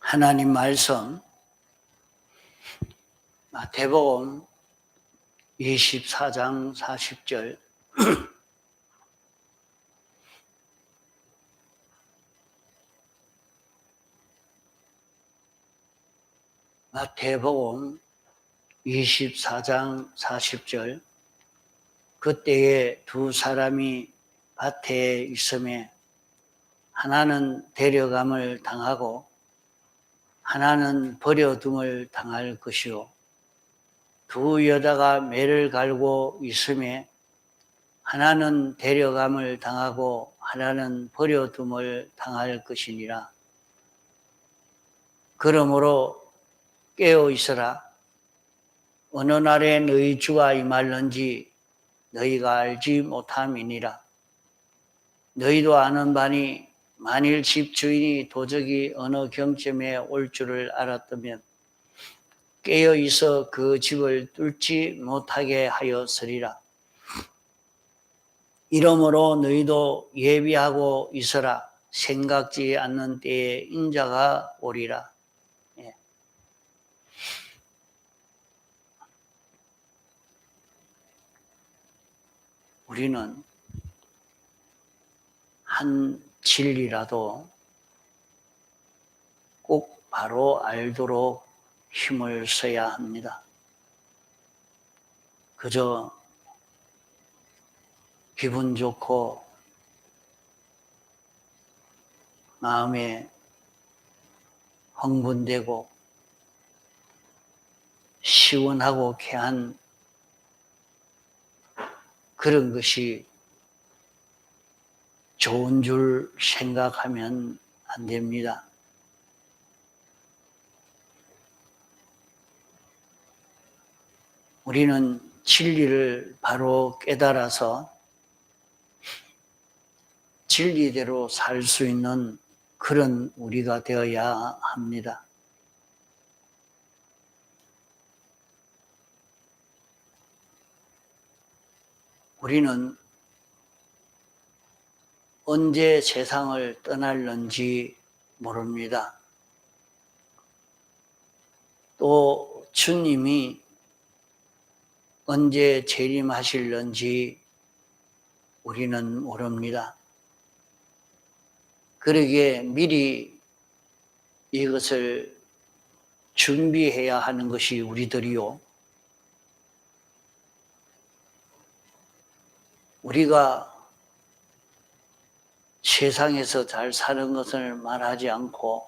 하나님 말씀 마태복음 24장 40절 마태복음 24장 40절 그때에 두 사람이 밭에 있음에 하나는 데려감을 당하고 하나는 버려둠을 당할 것이요 두 여자가 매를 갈고 있음에 하나는 데려감을 당하고 하나는 버려둠을 당할 것이니라. 그러므로 깨어 있어라. 어느 날에 너희 주가 임할는지 너희가 알지 못함이니라. 너희도 아는 바니 만일 집 주인이 도적이 어느 경점에 올 줄을 알았다면 깨어 있어 그 집을 뚫지 못하게 하였으리라. 이러므로 너희도 예비하고 있어라. 생각지 않는 때에 인자가 오리라. 우리는 한 진리라도 꼭 바로 알도록 힘을 써야 합니다. 그저 기분 좋고 마음에 흥분되고 시원하고 쾌한 그런 것이 좋은 줄 생각하면 안 됩니다. 우리는 진리를 바로 깨달아서 진리대로 살 수 있는 그런 우리가 되어야 합니다. 우리는 언제 세상을 떠날는지 모릅니다. 또 주님이 언제 재림하실는지 우리는 모릅니다. 그러기에 미리 이것을 준비해야 하는 것이 우리들이요. 우리가 세상에서 잘 사는 것을 말하지 않고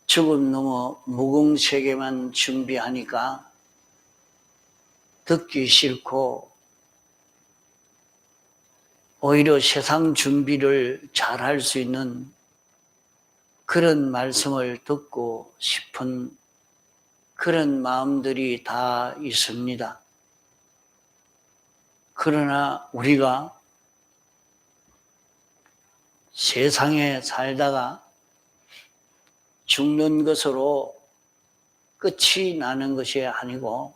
죽음 넘어 무궁세계만 준비하니까 듣기 싫고 오히려 세상 준비를 잘할 수 있는 그런 말씀을 듣고 싶은 그런 마음들이 다 있습니다. 그러나 우리가 세상에 살다가 죽는 것으로 끝이 나는 것이 아니고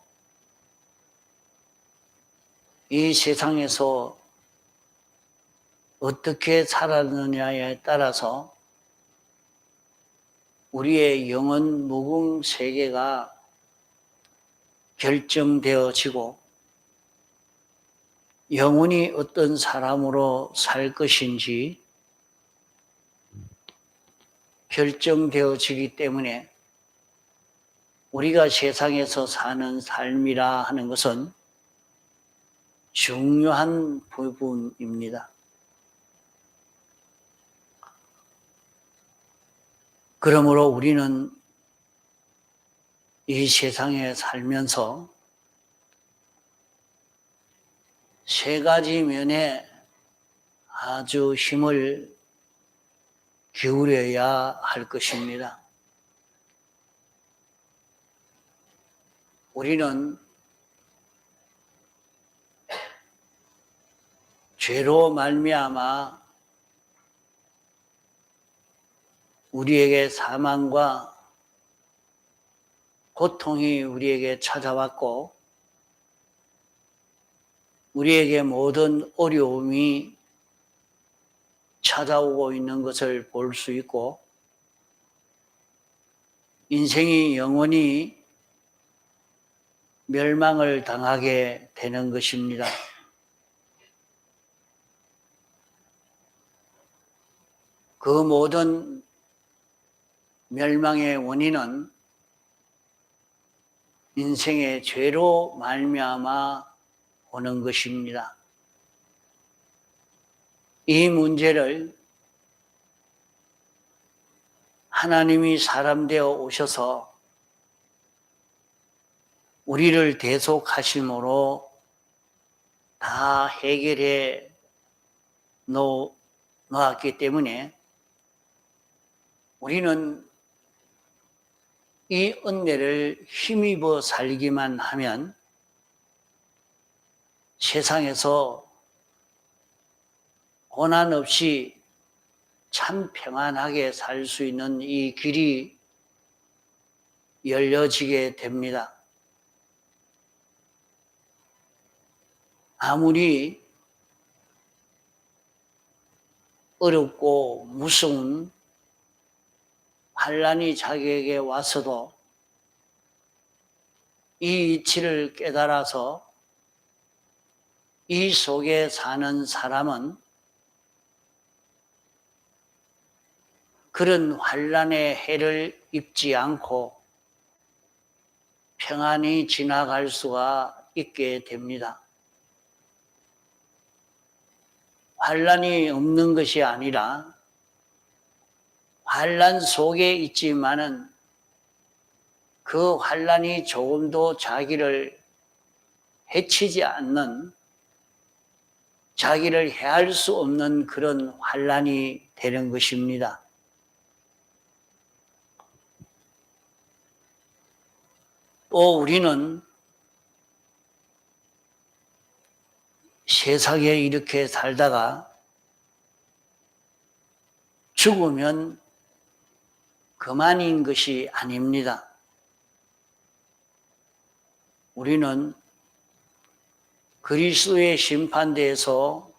이 세상에서 어떻게 살았느냐에 따라서 우리의 영원 무궁 세계가 결정되어지고 영원히 어떤 사람으로 살 것인지 결정되어지기 때문에 우리가 세상에서 사는 삶이라 하는 것은 중요한 부분입니다. 그러므로 우리는 이 세상에 살면서 세 가지 면에 아주 힘을 기울여야 할 것입니다. 우리는 죄로 말미암아 우리에게 사망과 고통이 우리에게 찾아왔고 우리에게 모든 어려움이 찾아오고 있는 것을 볼 수 있고, 인생이 영원히 멸망을 당하게 되는 것입니다. 그 모든 멸망의 원인은 인생의 죄로 말미암아 오는 것입니다. 이 문제를 하나님이 사람 되어 오셔서 우리를 대속하심으로 다 해결해 놓았기 때문에 우리는 이 은혜를 힘입어 살기만 하면 세상에서 고난 없이 참 평안하게 살 수 있는 이 길이 열려지게 됩니다. 아무리 어렵고 무서운 환난이 자기에게 와서도 이 이치를 깨달아서 이 속에 사는 사람은 그런 환난의 해를 입지 않고 평안히 지나갈 수가 있게 됩니다. 환난이 없는 것이 아니라 환난 속에 있지만은 그 환난이 조금도 자기를 해치지 않는, 자기를 해할 수 없는 그런 환난이 되는 것입니다. 또 우리는 세상에 이렇게 살다가 죽으면 그만인 것이 아닙니다. 우리는 그리스도의 심판대에서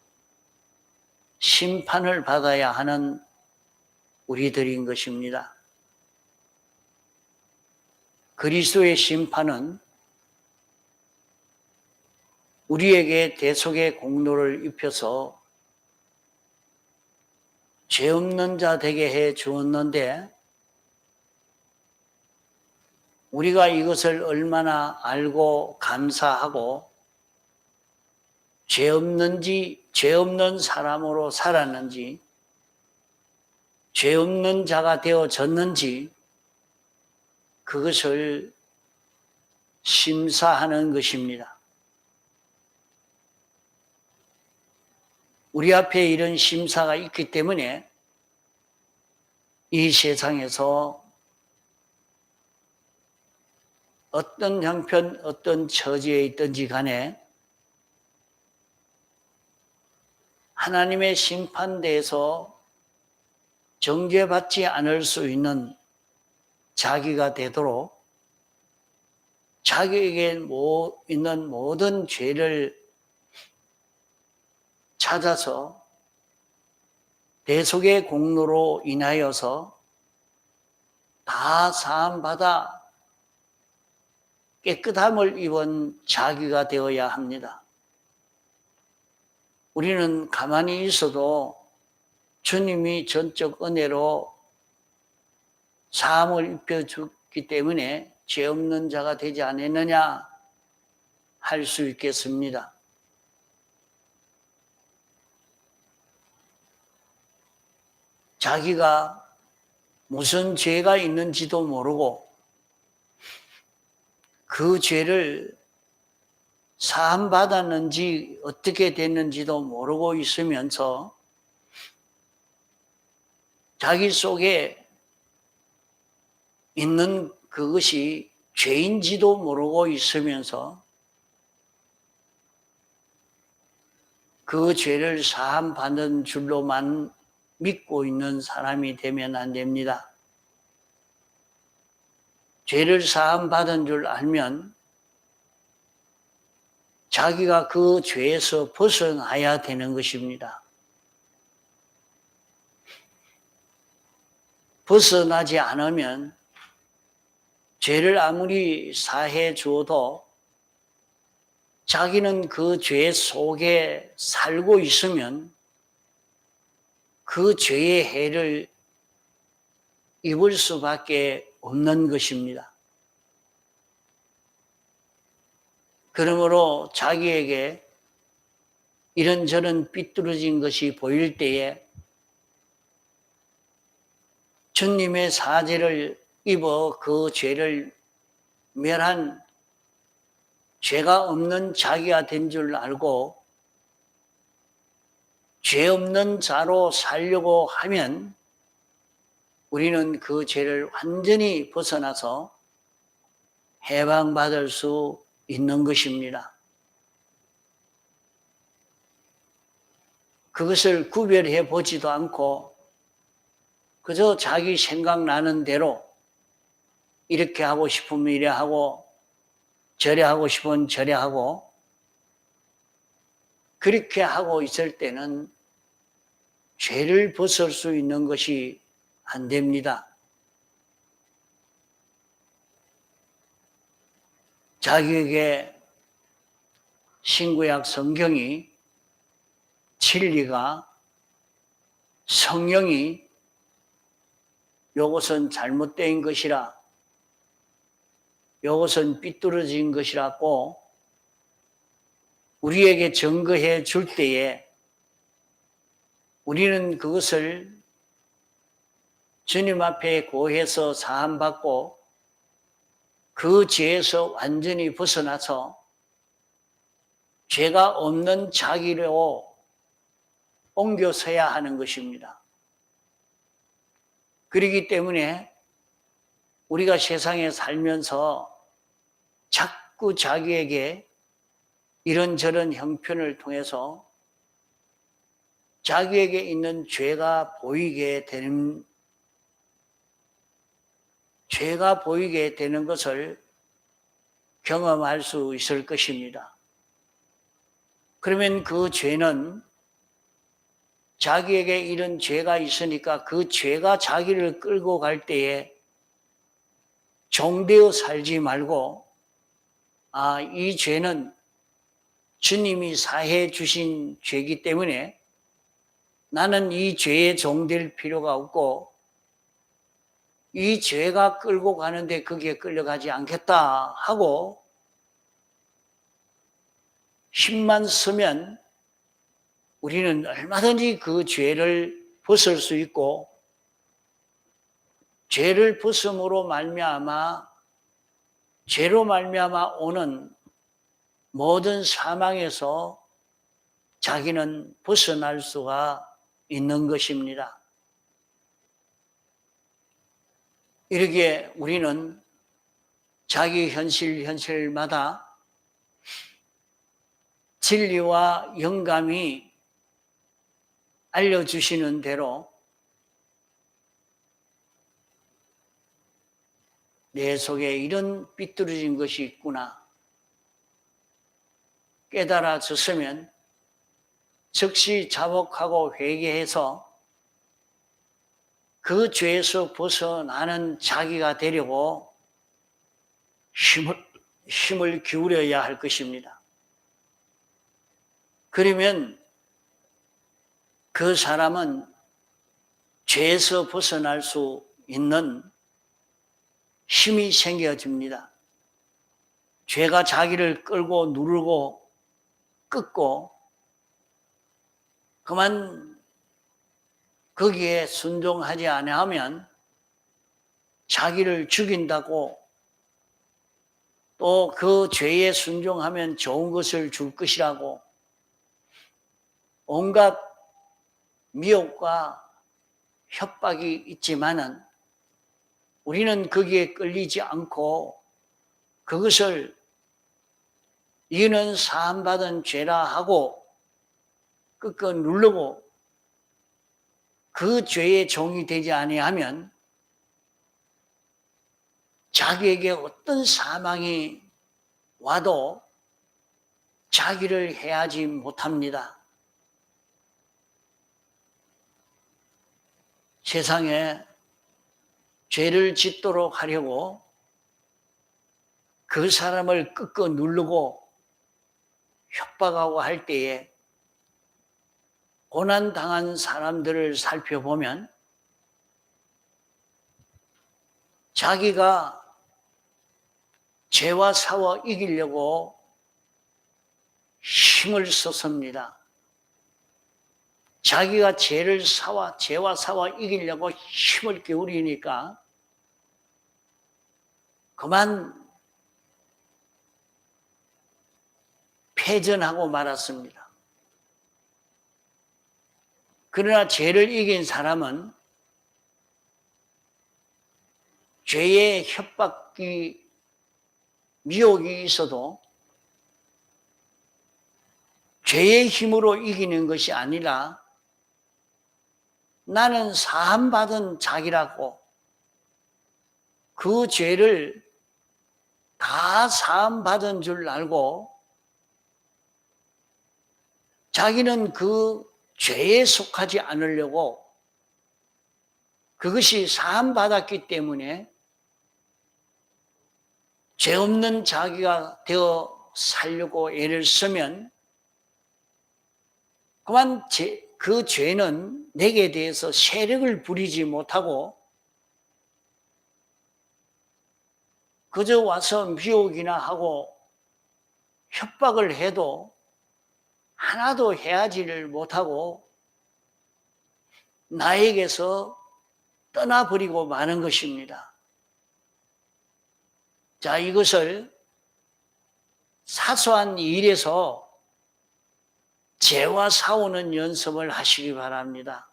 심판을 받아야 하는 우리들인 것입니다. 그리스도의 심판은 우리에게 대속의 공로를 입혀서 죄 없는 자 되게 해 주었는데, 우리가 이것을 얼마나 알고 감사하고 죄 없는 사람으로 살았는지, 죄 없는 자가 되어졌는지, 그것을 심사하는 것입니다. 우리 앞에 이런 심사가 있기 때문에 이 세상에서 어떤 형편, 어떤 처지에 있든지 간에 하나님의 심판대에서 정죄받지 않을 수 있는 자기가 되도록 자기에게 있는 모든 죄를 찾아서 대속의 공로로 인하여서 다 사함받아 깨끗함을 입은 자기가 되어야 합니다. 우리는 가만히 있어도 주님이 전적 은혜로 사함을 입혀주기 때문에 죄 없는 자가 되지 않았느냐 할 수 있겠습니다. 자기가 무슨 죄가 있는지도 모르고 그 죄를 사함받았는지 어떻게 됐는지도 모르고 있으면서 자기 속에 있는 그것이 죄인지도 모르고 있으면서 그 죄를 사함받는 줄로만 믿고 있는 사람이 되면 안 됩니다. 죄를 사함받은 줄 알면 자기가 그 죄에서 벗어나야 되는 것입니다. 벗어나지 않으면 죄를 아무리 사해 주어도 자기는 그 죄 속에 살고 있으면 그 죄의 해를 입을 수밖에 없는 것입니다. 그러므로 자기에게 이런저런 삐뚤어진 것이 보일 때에 주님의 사죄를 입어 그 죄를 멸한 죄가 없는 자기가 된 줄 알고 죄 없는 자로 살려고 하면 우리는 그 죄를 완전히 벗어나서 해방받을 수 있는 것입니다. 그것을 구별해 보지도 않고 그저 자기 생각나는 대로 이렇게 하고 싶으면 이래 하고 저래 하고 싶으면 저래 하고 그렇게 하고 있을 때는 죄를 벗을 수 있는 것이 안 됩니다. 자기에게 신구약 성경이 진리가 성령이 요것은 잘못된 것이라 요것은 삐뚤어진 것이라고 우리에게 증거해 줄 때에 우리는 그것을 주님 앞에 고해서 사함받고 그 죄에서 완전히 벗어나서 죄가 없는 자기로 옮겨서야 하는 것입니다. 그렇기 때문에 우리가 세상에 살면서 자꾸 자기에게 이런저런 형편을 통해서 자기에게 있는 죄가 보이게 되는 것을 경험할 수 있을 것입니다. 그러면 그 죄는 자기에게 이런 죄가 있으니까 그 죄가 자기를 끌고 갈 때에 종되어 살지 말고 이 죄는 주님이 사해 주신 죄이기 때문에 나는 이 죄에 종될 필요가 없고 이 죄가 끌고 가는데 거기에 끌려가지 않겠다 하고 힘만 쓰면 우리는 얼마든지 그 죄를 벗을 수 있고 죄를 벗음으로 말미암아 죄로 말미암아 오는 모든 사망에서 자기는 벗어날 수가 있는 것입니다. 이렇게 우리는 자기 현실마다 진리와 영감이 알려주시는 대로 내 속에 이런 삐뚤어진 것이 있구나 깨달아졌으면 즉시 자복하고 회개해서 그 죄에서 벗어나는 자기가 되려고 힘을 기울여야 할 것입니다. 그러면 그 사람은 죄에서 벗어날 수 있는 힘이 생겨집니다. 죄가 자기를 끌고 누르고 끊고 그만 거기에 순종하지 아니하면 자기를 죽인다고 또 그 죄에 순종하면 좋은 것을 줄 것이라고 온갖 미혹과 협박이 있지만은 우리는 거기에 끌리지 않고 그것을 이는 사함받은 죄라 하고 끄끄 누르고 그 죄의 종이 되지 아니하면 자기에게 어떤 사망이 와도 자기를 해하지 못합니다. 세상에 죄를 짓도록 하려고 그 사람을 끄끄 누르고 협박하고 할 때에 고난당한 사람들을 살펴보면 자기가 죄와 싸워 이기려고 힘을 썼습니다. 자기가 죄와 싸워 이기려고 힘을 기울이니까 그만 패전하고 말았습니다. 그러나 죄를 이긴 사람은 죄의 협박이 미혹이 있어도 죄의 힘으로 이기는 것이 아니라 나는 사함받은 자기라고 그 죄를 다 사함받은 줄 알고 자기는 그 죄에 속하지 않으려고 그것이 사함받았기 때문에 죄 없는 자기가 되어 살려고 애를 쓰면 그만 그 죄는 내게 대해서 세력을 부리지 못하고 그저 와서 미혹이나 하고 협박을 해도 하나도 해하지를 못하고 나에게서 떠나버리고 마는 것입니다. 자, 이것을 사소한 일에서 죄와 싸우는 연습을 하시기 바랍니다.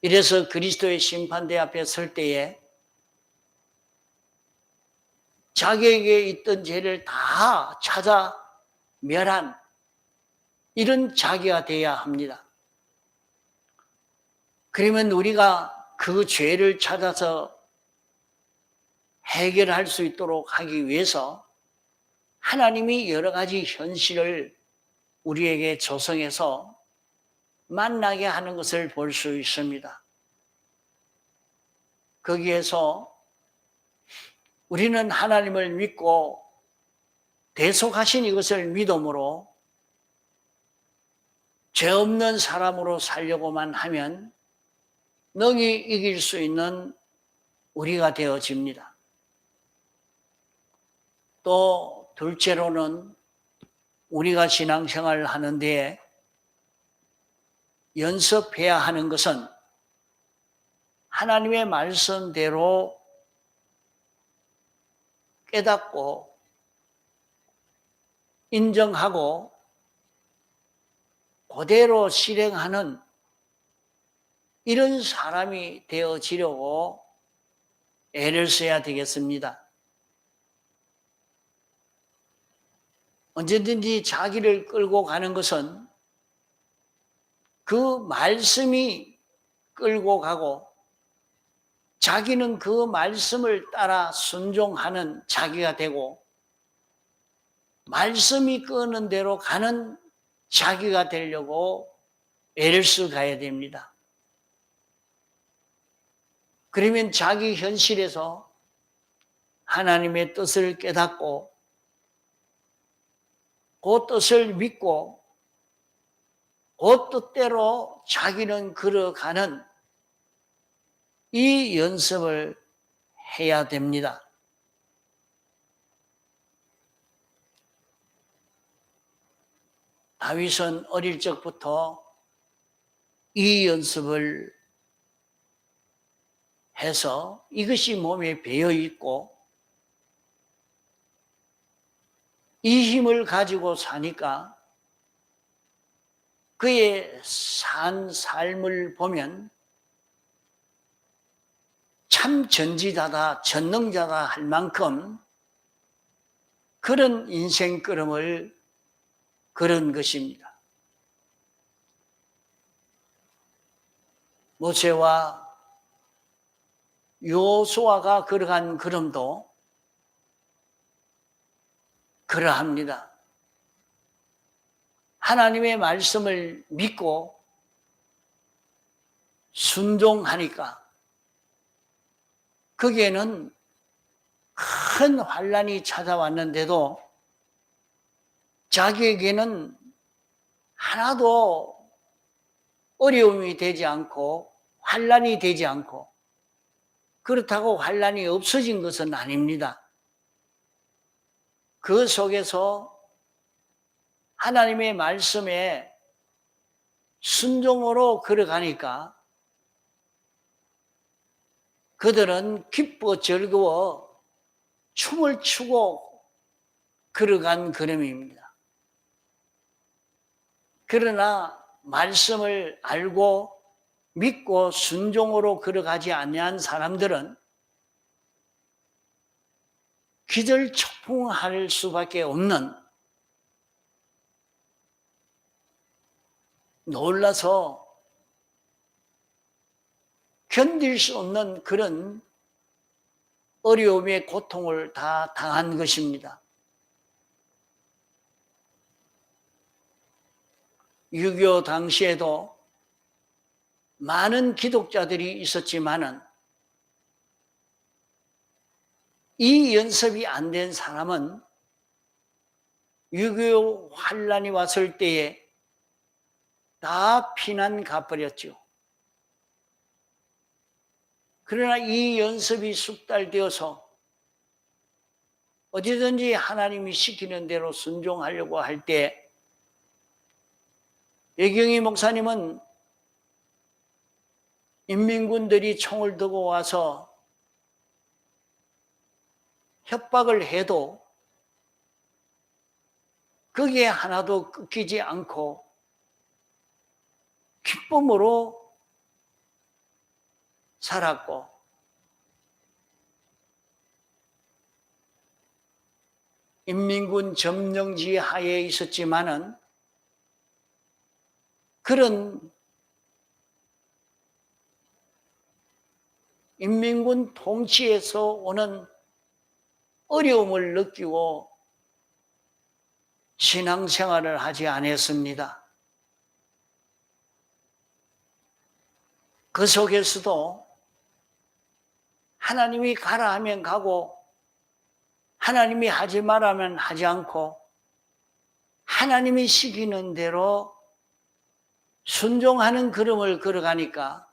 이래서 그리스도의 심판대 앞에 설 때에 자기에게 있던 죄를 다 찾아 멸한 이런 자기가 되어야 합니다. 그러면 우리가 그 죄를 찾아서 해결할 수 있도록 하기 위해서 하나님이 여러 가지 현실을 우리에게 조성해서 만나게 하는 것을 볼 수 있습니다. 거기에서 우리는 하나님을 믿고 대속하신 이것을 믿음으로 죄 없는 사람으로 살려고만 하면 능히 이길 수 있는 우리가 되어집니다. 또 둘째로는 우리가 신앙생활을 하는 데에 연습해야 하는 것은 하나님의 말씀대로 깨닫고 인정하고 그대로 실행하는 이런 사람이 되어지려고 애를 써야 되겠습니다. 언제든지 자기를 끌고 가는 것은 그 말씀이 끌고 가고 자기는 그 말씀을 따라 순종하는 자기가 되고 말씀이 끄는 대로 가는 자기가 되려고 애를 쓰 가야 됩니다. 그러면 자기 현실에서 하나님의 뜻을 깨닫고 그 뜻을 믿고 그 뜻대로 자기는 걸어가는 이 연습을 해야 됩니다. 다윗은 어릴 적부터 이 연습을 해서 이것이 몸에 배어 있고 이 힘을 가지고 사니까 그의 산 삶을 보면 참 전지자다, 전능자다 할 만큼 그런 인생 걸음을 걸은 것입니다. 모세와 여호수아가 걸어간 걸음도 그러합니다. 하나님의 말씀을 믿고 순종하니까 거기에는 큰 환란이 찾아왔는데도 자기에게는 하나도 어려움이 되지 않고 환란이 되지 않고, 그렇다고 환란이 없어진 것은 아닙니다. 그 속에서 하나님의 말씀에 순종으로 걸어가니까 그들은 기뻐 즐거워 춤을 추고 걸어간 걸음입니다. 그러나 말씀을 알고 믿고 순종으로 걸어가지 아니한 사람들은 기절초풍할 수밖에 없는, 놀라서 견딜 수 없는 그런 어려움의 고통을 다 당한 것입니다. 6.25 당시에도 많은 기독자들이 있었지만은 이 연습이 안 된 사람은 6.25 환란이 왔을 때에 다 피난 가버렸죠. 그러나 이 연습이 숙달되어서 어디든지 하나님이 시키는 대로 순종하려고 할 때, 예경희 목사님은 인민군들이 총을 들고 와서 협박을 해도 거기에 하나도 꺾이지 않고 기쁨으로 살았고, 인민군 점령지 하에 있었지만은 그런 인민군 통치에서 오는 어려움을 느끼고 신앙생활을 하지 않았습니다. 그 속에서도 하나님이 가라 하면 가고 하나님이 하지 말라면 하지 않고 하나님이 시키는 대로 순종하는 걸음을 걸어가니까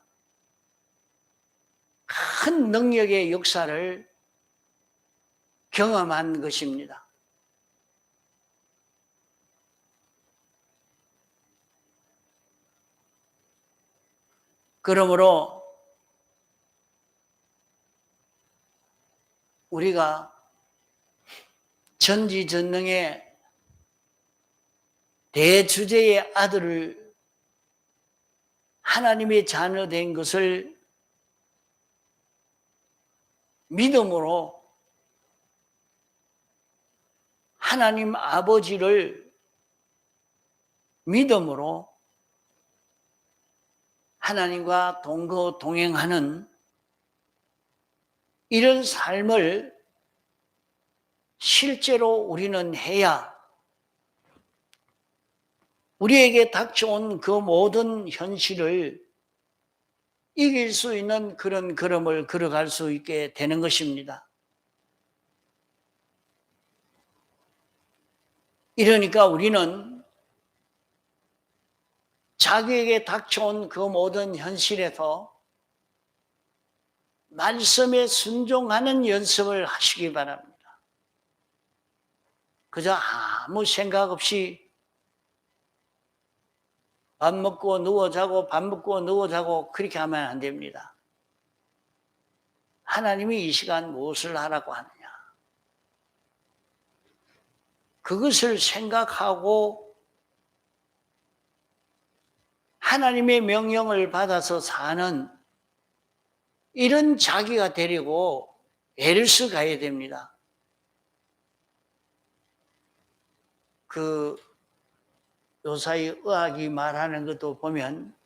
큰 능력의 역사를 경험한 것입니다. 그러므로 우리가 전지전능의 대주제의 아들을 하나님의 자녀된 것을 믿음으로 하나님 아버지를 믿음으로 하나님과 동행하는 이런 삶을 실제로 우리는 해야 우리에게 닥쳐온 그 모든 현실을 이길 수 있는 그런 걸음을 걸어갈 수 있게 되는 것입니다. 이러니까 우리는 자기에게 닥쳐온 그 모든 현실에서 말씀에 순종하는 연습을 하시기 바랍니다. 그저 아무 생각 없이 밥 먹고 누워 자고 밥 먹고 누워 자고 그렇게 하면 안 됩니다. 하나님이 이 시간 무엇을 하라고 하느냐, 그것을 생각하고 하나님의 명령을 받아서 사는 이런 자기가 되려고 애를 써 가야 됩니다. 요사이 의학이 말하는 것도 보면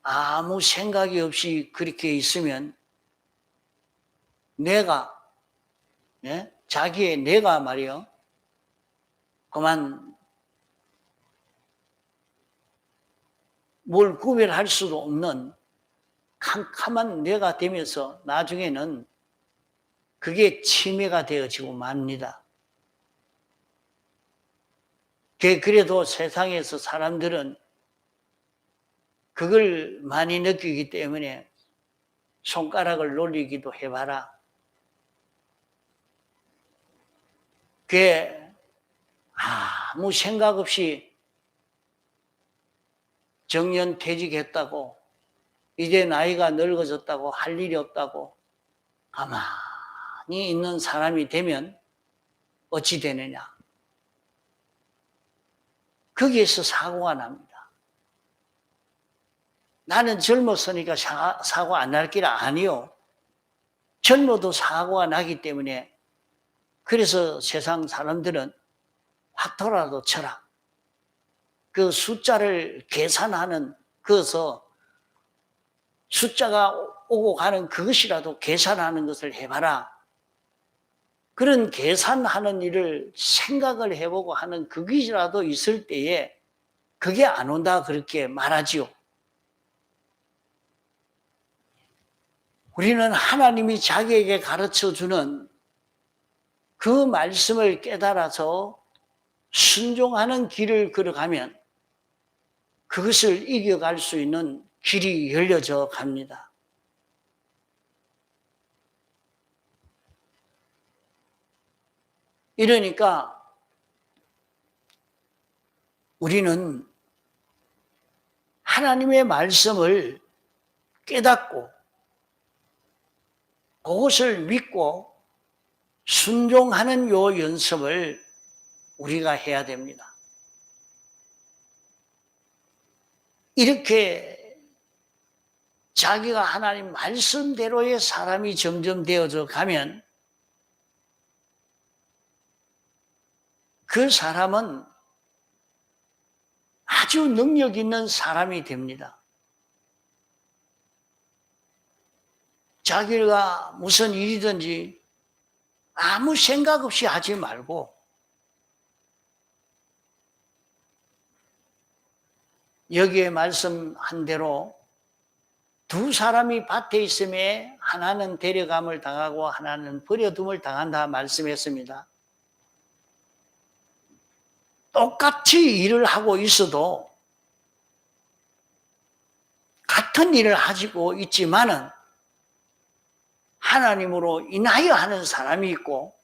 아무 생각이 없이 그렇게 있으면 자기의 내가 말이요, 그만 뭘 구별할 수도 없는 캄캄한 뇌가 되면서 나중에는 그게 치매가 되어지고 맙니다. 그래도 세상에서 사람들은 그걸 많이 느끼기 때문에 손가락을 놀리기도 해봐라. 그게 아무 생각 없이 정년퇴직했다고, 이제 나이가 늙어졌다고, 할 일이 없다고 가만히 있는 사람이 되면 어찌 되느냐. 거기에서 사고가 납니다. 나는 젊었으니까 사고 안 날 길 아니요. 젊어도 사고가 나기 때문에, 그래서 세상 사람들은 확토라도 쳐라. 그 숫자를 계산하는, 그래서 숫자가 오고 가는 그것이라도 계산하는 것을 해봐라. 그런 계산하는 일을 생각을 해보고 하는 그것이라도 있을 때에 그게 안 온다 그렇게 말하지요. 우리는 하나님이 자기에게 가르쳐주는 그 말씀을 깨달아서 순종하는 길을 걸어가면 그것을 이겨갈 수 있는 길이 열려져 갑니다. 이러니까 우리는 하나님의 말씀을 깨닫고 그것을 믿고 순종하는 요 연습을 우리가 해야 됩니다. 이렇게 자기가 하나님 말씀대로의 사람이 점점 되어져 가면 그 사람은 아주 능력 있는 사람이 됩니다. 자기가 무슨 일이든지 아무 생각 없이 하지 말고 여기에 말씀한 대로 두 사람이 밭에 있음에 하나는 데려감을 당하고 하나는 버려둠을 당한다 말씀했습니다. 똑같이 일을 하고 있어도 같은 일을 하고 있지만은 하나님으로 인하여 하는 사람이 있고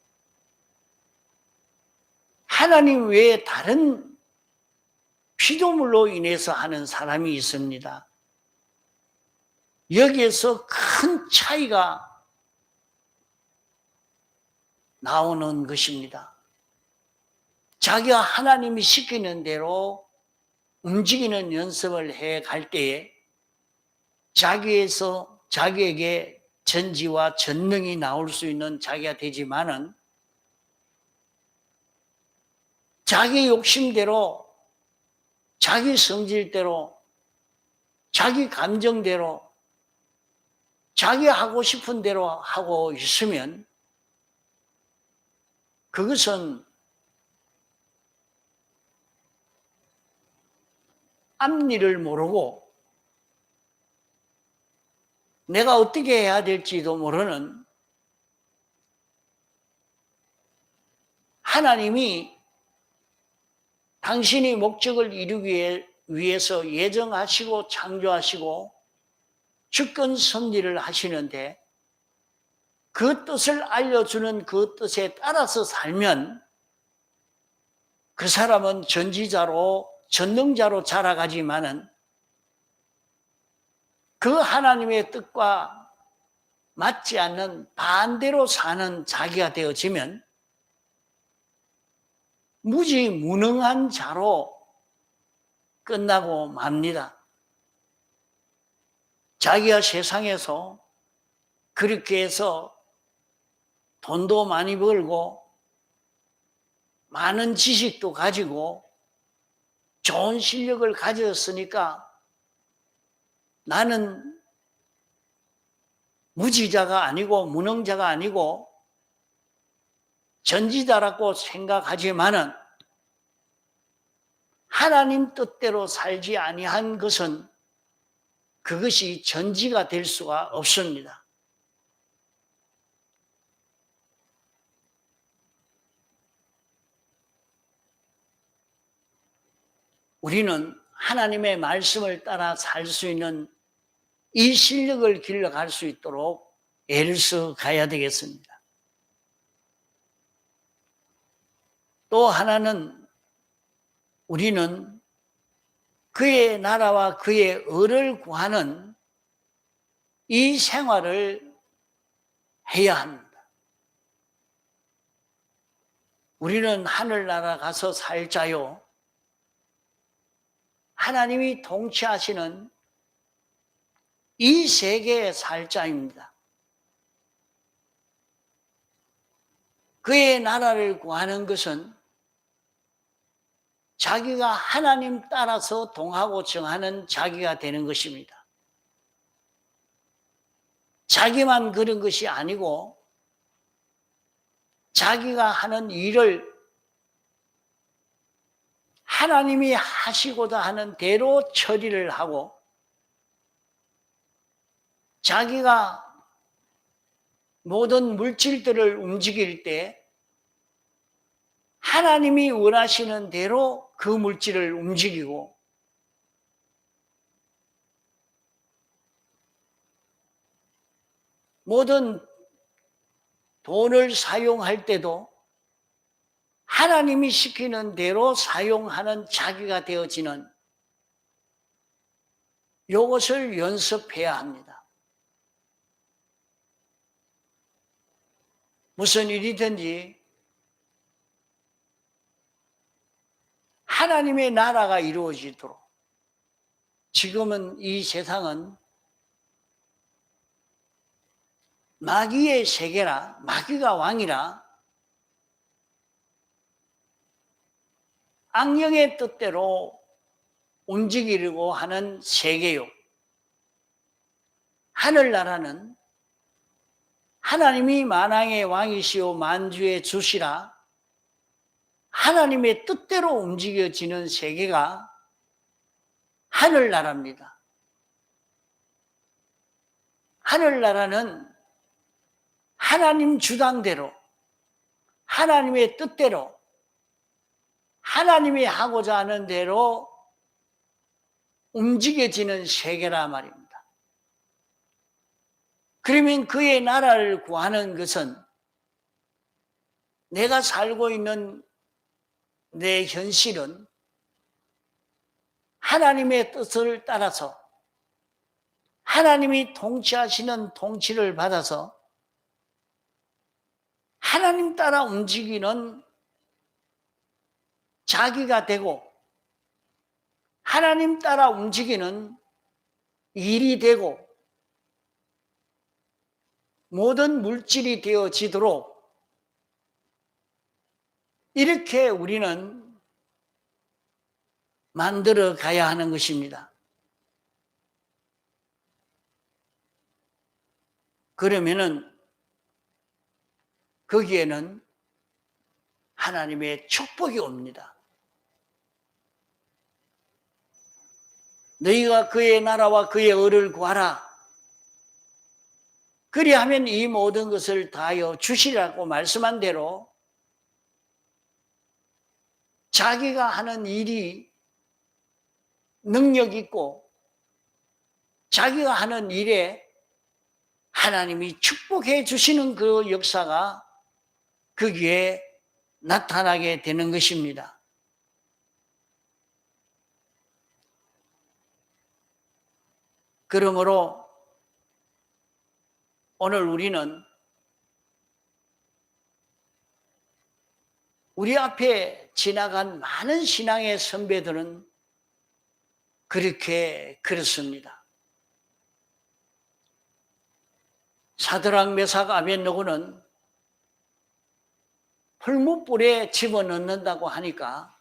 하나님 외에 다른 피조물로 인해서 하는 사람이 있습니다. 여기에서 큰 차이가 나오는 것입니다. 자기가 하나님이 시키는 대로 움직이는 연습을 해 갈 때에 자기에게 전지와 전능이 나올 수 있는 자기가 되지만은 자기 욕심대로, 자기 성질대로, 자기 감정대로, 자기 하고 싶은 대로 하고 있으면 그것은 앞일을 모르고 내가 어떻게 해야 될지도 모르는 하나님이 당신이 목적을 이루기 위해서 예정하시고 창조하시고 주권 섭리를 하시는데 그 뜻을 알려주는 그 뜻에 따라서 살면 그 사람은 전지자로 전능자로 자라가지만은 그 하나님의 뜻과 맞지 않는 반대로 사는 자기가 되어지면 무지무능한 자로 끝나고 맙니다. 자기가 세상에서 그렇게 해서 돈도 많이 벌고 많은 지식도 가지고 좋은 실력을 가졌으니까 나는 무지자가 아니고 무능자가 아니고 전지자라고 생각하지만은 하나님 뜻대로 살지 아니한 것은 그것이 전지가 될 수가 없습니다. 우리는 하나님의 말씀을 따라 살 수 있는 이 실력을 길러갈 수 있도록 애를 써 가야 되겠습니다. 또 하나는 우리는 그의 나라와 그의 의를 구하는 이 생활을 해야 합니다. 우리는 하늘나라 가서 살자요. 하나님이 통치하시는 이 세계의 살자입니다. 그의 나라를 구하는 것은 자기가 하나님 따라서 동하고 정하는 자기가 되는 것입니다. 자기만 그런 것이 아니고 자기가 하는 일을 하나님이 하시고자 하는 대로 처리를 하고 자기가 모든 물질들을 움직일 때 하나님이 원하시는 대로 그 물질을 움직이고 모든 돈을 사용할 때도 하나님이 시키는 대로 사용하는 자기가 되어지는 이것을 연습해야 합니다. 무슨 일이든지 하나님의 나라가 이루어지도록 지금은 이 세상은 마귀의 세계라 마귀가 왕이라 악령의 뜻대로 움직이려고 하는 세계요. 하늘나라는 하나님이 만왕의 왕이시오 만주의 주시라 하나님의 뜻대로 움직여지는 세계가 하늘나라입니다. 하늘나라는 하나님 주장대로 하나님의 뜻대로 하나님이 하고자 하는 대로 움직여지는 세계라 말입니다. 그러면 그의 나라를 구하는 것은 내가 살고 있는 내 현실은 하나님의 뜻을 따라서 하나님이 통치하시는 통치를 받아서 하나님 따라 움직이는 자기가 되고 하나님 따라 움직이는 일이 되고 모든 물질이 되어지도록 이렇게 우리는 만들어 가야 하는 것입니다. 그러면은 거기에는 하나님의 축복이 옵니다. 너희가 그의 나라와 그의 의를 구하라. 그리하면 이 모든 것을 다하여 주시라고 말씀한 대로 자기가 하는 일이 능력 있고 자기가 하는 일에 하나님이 축복해 주시는 그 역사가 거기에 나타나게 되는 것입니다. 그러므로 오늘 우리는 우리 앞에 지나간 많은 신앙의 선배들은 그렇습니다. 사드락 메삭 아벳느고는 풀무불에 집어넣는다고 하니까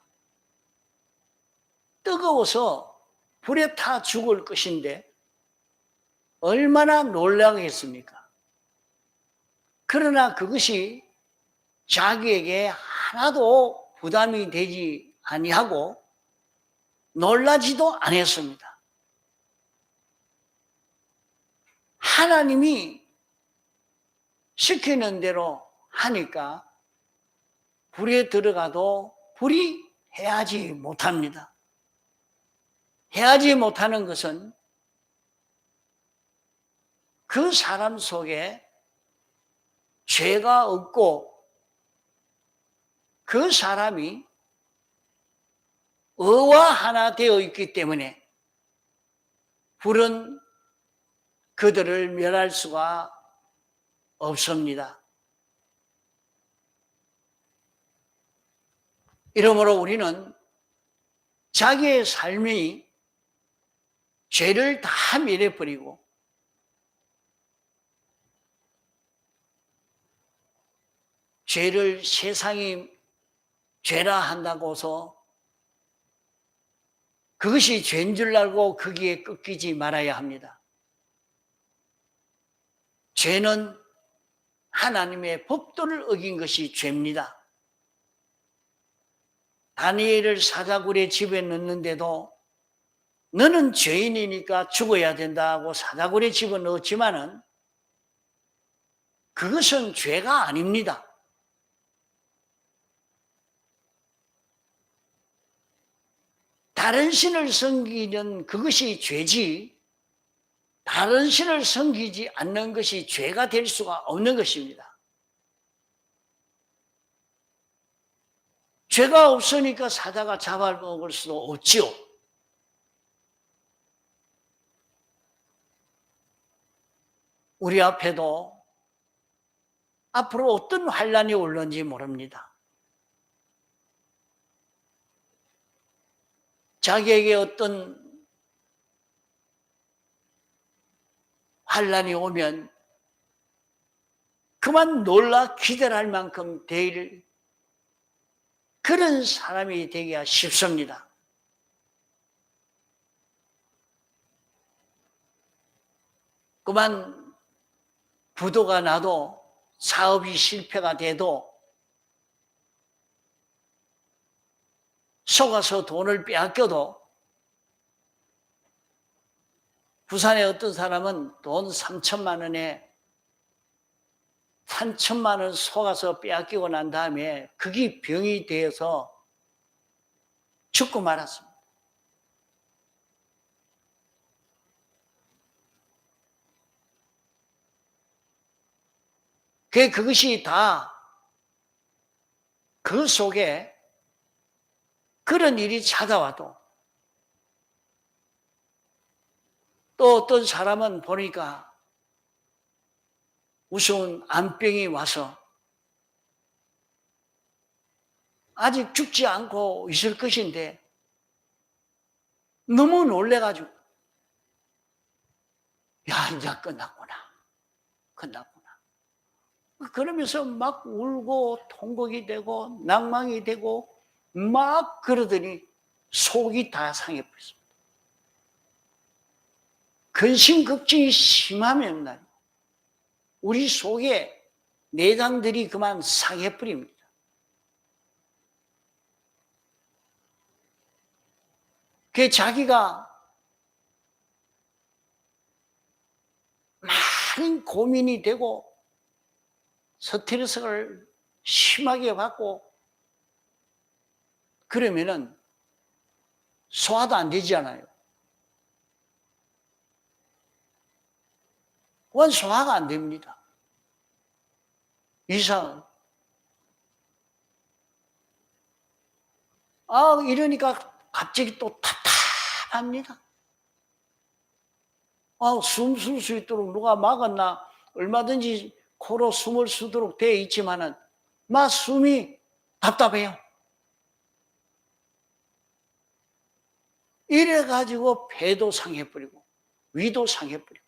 뜨거워서 불에 타 죽을 것인데 얼마나 놀라겠습니까? 그러나 그것이 자기에게 하나도 부담이 되지 아니하고 놀라지도 않았습니다. 하나님이 시키는 대로 하니까 불에 들어가도 불이 해하지 못합니다. 해하지 못하는 것은 그 사람 속에 죄가 없고 그 사람이 의와 하나 되어 있기 때문에 불은 그들을 멸할 수가 없습니다. 이러므로 우리는 자기의 삶이 죄를 다 멸해버리고 죄를 세상이 죄라 한다고서 그것이 죄인 줄 알고 거기에 꺾이지 말아야 합니다. 죄는 하나님의 법도를 어긴 것이 죄입니다. 다니엘을 사자굴에 집에 넣는데도 너는 죄인이니까 죽어야 된다고 사자굴에 집어넣었지만은 그것은 죄가 아닙니다. 다른 신을 섬기는 그것이 죄지 다른 신을 섬기지 않는 것이 죄가 될 수가 없는 것입니다. 죄가 없으니까 사자가 잡아먹을 수도 없지요. 우리 앞에도 앞으로 어떤 환란이 올는지 모릅니다. 자기에게 어떤 환란이 오면 그만 놀라 기절할 만큼 될 그런 사람이 되기가 쉽습니다. 그만 부도가 나도 사업이 실패가 돼도 속아서 돈을 빼앗겨도 부산의 어떤 사람은 돈 3천만 원에 3천만 원 속아서 빼앗기고 난 다음에 그게 병이 되어서 죽고 말았습니다. 그것이 다 그 속에 그런 일이 찾아와도 또 어떤 사람은 보니까 무서운 암병이 와서 아직 죽지 않고 있을 것인데 너무 놀래가지고 야 이제 끝났구나. 그러면서 막 울고 통곡이 되고 낭망이 되고 막 그러더니 속이 다 상해버렸습니다. 근심걱정이 심하면 우리 속에 내장들이 그만 상해버립니다. 자기가 많은 고민이 되고 스트레스를 심하게 받고 그러면은 소화도 안 되잖아요. 그건 소화가 안 됩니다. 이상. 이러니까 갑자기 또 답답합니다. 숨 쉴 수 있도록 누가 막았나? 얼마든지 코로 숨을 쉬도록 되어 있지만은 막 숨이 답답해요. 이래가지고 폐도 상해버리고 위도 상해버리고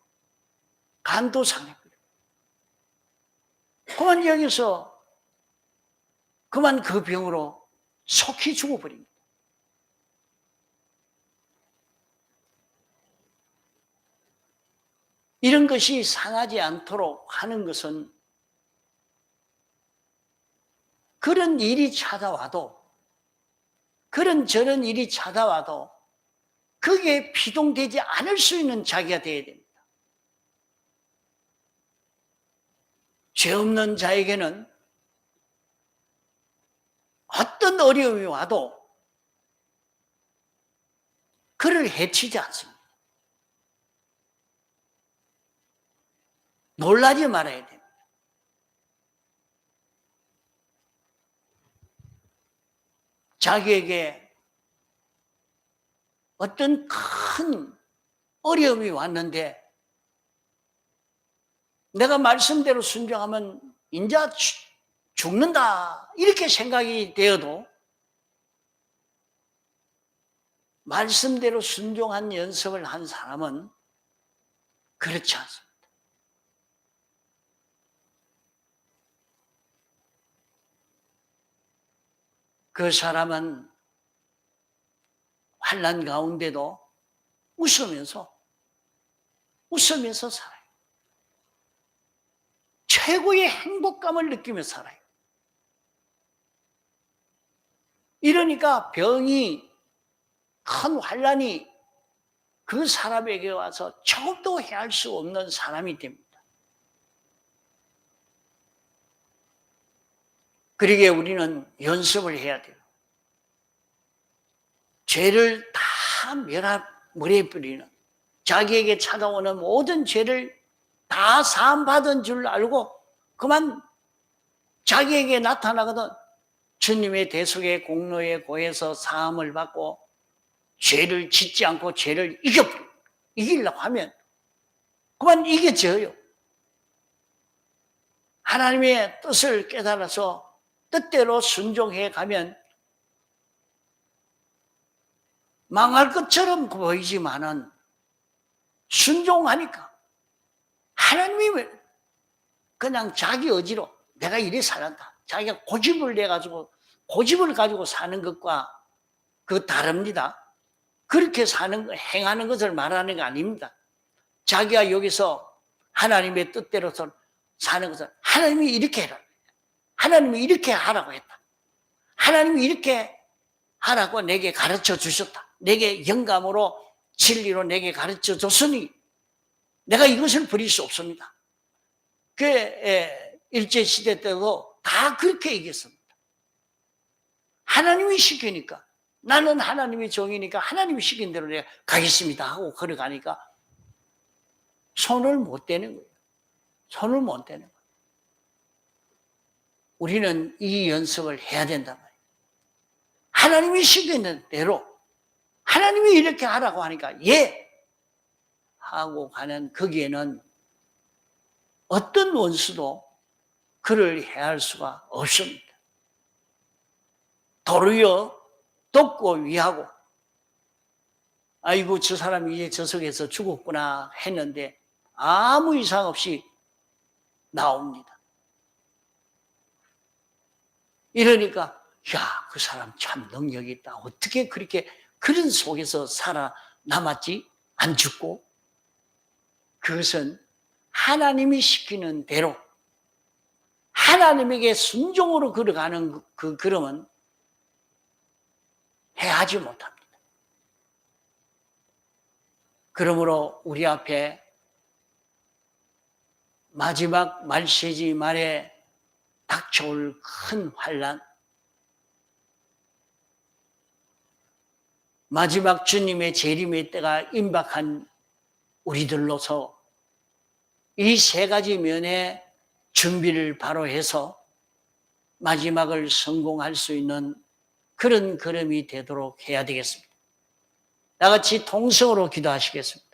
간도 상해버리고 그만 여기서 그만 그 병으로 속히 죽어버립니다. 이런 것이 상하지 않도록 하는 것은 그런 일이 찾아와도 그런 저런 일이 찾아와도 그게 피동되지 않을 수 있는 자기가 되어야 됩니다. 죄 없는 자에게는 어떤 어려움이 와도 그를 해치지 않습니다. 놀라지 말아야 됩니다. 자기에게 어떤 큰 어려움이 왔는데 내가 말씀대로 순종하면 이제 죽는다 이렇게 생각이 되어도 말씀대로 순종한 연습을 한 사람은 그렇지 않습니다. 그 사람은 환난 가운데도 웃으면서 살아요. 최고의 행복감을 느끼며 살아요. 이러니까 병이 큰 환난이 그 사람에게 와서 조금도 해할 수 없는 사람이 됩니다. 그러기에 우리는 연습을 해야 돼요. 죄를 다 멸해버리는, 자기에게 찾아오는 모든 죄를 다 사함받은 줄 알고 그만 자기에게 나타나거든 주님의 대속의 공로에 고해서 사함을 받고 죄를 짓지 않고 죄를 이기려고 하면 그만 이겨져요. 하나님의 뜻을 깨달아서 뜻대로 순종해 가면 망할 것처럼 보이지만은 순종하니까 하나님이 그냥 자기 의지로 내가 이래 살았다. 자기가 고집을 가지고 사는 것과 그 다릅니다. 그렇게 행하는 것을 말하는 게 아닙니다. 자기가 여기서 하나님의 뜻대로서 사는 것을 하나님이 이렇게 해라. 하나님이 이렇게 하라고 했다. 하나님이 이렇게 하라고 내게 가르쳐 주셨다. 내게 영감으로 진리로 내게 가르쳐 줬으니 내가 이것을 버릴 수 없습니다. 그 일제시대 때도 다 그렇게 얘기했습니다. 하나님이 시키니까 나는 하나님의 종이니까 하나님이 시킨 대로 내가 가겠습니다 하고 걸어가니까 손을 못 대는 거예요. 손을 못 대는 거예요. 우리는 이 연습을 해야 된단 말이에요. 하나님이 시키는 대로 하나님이 이렇게 하라고 하니까 예 하고 가는 거기에는 어떤 원수도 그를 해할 수가 없습니다. 도리어 돕고 위하고 아이고 저 사람이 이제 저 속에서 죽었구나 했는데 아무 이상 없이 나옵니다. 이러니까 야, 그 사람 참 능력이 있다. 어떻게 그렇게 그런 속에서 살아남았지? 안 죽고? 그것은 하나님이 시키는 대로 하나님에게 순종으로 걸어가는 그 걸음은 해하지 못합니다. 그러므로 우리 앞에 마지막 말세지 말에 닥쳐올 큰 환난, 마지막 주님의 재림의 때가 임박한 우리들로서 이 세 가지 면의 준비를 바로 해서 마지막을 성공할 수 있는 그런 걸음이 되도록 해야 되겠습니다. 다 같이 통성으로 기도하시겠습니다.